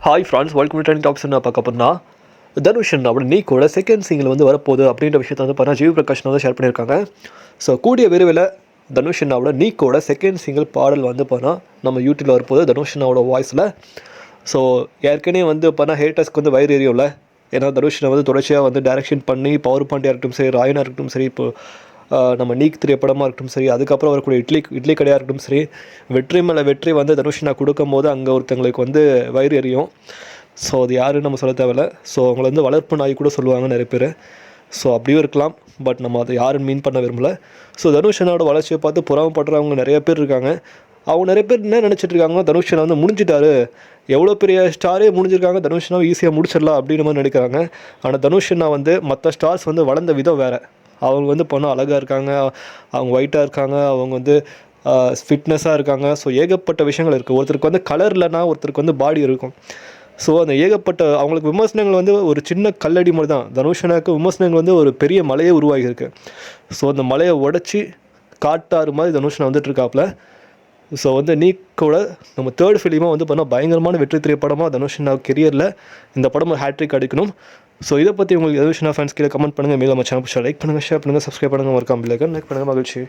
Hi friends welcome to trending talks. என்ன பார்க்க போறோம்னா, தனுஷன் அப்படி நீக்கோட செகண்ட் சிங்கிள் வந்து வரப்போகுது அப்படின்ற விஷயத்தை வந்து பார்த்தா ஜிவி பிரகாஷ் வந்து ஷேர் பண்ணியிருக்காங்க. ஸோ கூடிய விரைவில் தனுஷனாவோட நீக்கோட செகண்ட் சிங்கிள் பாடல் வந்து பார்த்தா நம்ம யூடியூப்பில் வரப்போகுது தனுஷனாவோட வாய்ஸில். ஸோ ஏற்கனவே வந்து பார்த்தா ஹேட்டர்ஸ்க்கு வந்து வயிறு எரியும்ல. ஏன்னா தனுஷனை வந்து தொடர்ச்சியாக வந்து டைரக்ஷன் பண்ணி பவர் பாண்டியாக இருக்கட்டும் சரி, ராயனாக இருக்கட்டும் சரி, இப்போ நம்ம நீக் திரைப்படமாக இருக்கட்டும் சரி, அதுக்கப்புறம் வரக்கூடிய இட்லி கடையாக இருக்கட்டும் சரி, வெற்றி மேலே வெற்றி வந்து தனுஷனா கொடுக்கும் போது அங்கே ஒருத்தங்களுக்கு வந்து வயிறு எரியும். ஸோ அது யாருன்னு நம்ம சொல்ல தேவையில்ல. ஸோ அவங்கள வந்து வளர்ப்பு நாய் கூட சொல்லுவாங்க நிறைய பேர். ஸோ அப்படியும் இருக்கலாம், பட் நம்ம அதை யாரும் மீன் பண்ண விரும்பல. ஸோ தனுஷனோட வளர்ச்சியை பார்த்து புறமப்படுறவங்க நிறைய பேர் இருக்காங்க. அவங்க நிறைய பேர் என்ன நினச்சிட்டு இருக்காங்க, தனுஷனை வந்து முடிஞ்சிட்டாரு, எவ்வளோ பெரிய ஸ்டாரே முடிஞ்சிருக்காங்க, தனுஷனாவை ஈஸியாக முடிச்சிடலாம் அப்படின்ற மாதிரி நினைக்கிறாங்க. ஆனால் தனுஷனா வந்து மற்ற ஸ்டார்ஸ் வந்து வளர்ந்த விதம் வேறு. அவங்க வந்து பொண்ணு அழகாக இருக்காங்க, அவங்க ஒயிட்டாக இருக்காங்க, அவங்க வந்து ஃபிட்னஸாக இருக்காங்க. ஸோ ஏகப்பட்ட விஷயங்கள் இருக்குது. ஒருத்தருக்கு வந்து கலர் இல்லைனா ஒருத்தருக்கு வந்து பாடி இருக்கும். ஸோ அந்த ஏகப்பட்ட அவங்களுக்கு விமர்சனங்கள் வந்து ஒரு சின்ன கல்லடி மாதிரி தான். தனுஷனாக்கு விமர்சனங்கள் வந்து ஒரு பெரிய மலையே உருவாகியிருக்கு. ஸோ அந்த மலையை உடச்சி காட்டாறு மாதிரி தனுஷனை வந்துட்டுருக்காப்புல. ஸோ வந்து நீக்கோட நம்ம தேர்ட் ஃபிலிமாக வந்து பண்ணால் பயங்கரமான வெற்றி திரைப்படமாக தனுஷனா கெரியரில் இந்த படம் ஹேட்ரிக் அடிக்கணும். ஸோ இதை பற்றி உங்களுக்கு தனுஷனா ஃபேன்ஸ் கீழே கமெண்ட் பண்ணுங்கள். மேலும் நம்ம சேனல் லைக் பண்ணுங்கள், ஷேர் பண்ணுங்கள், சப்ஸ்கிரைப் பண்ணுங்கள், மறக்காம லைக் பண்ணுங்கள். மகிழ்ச்சி.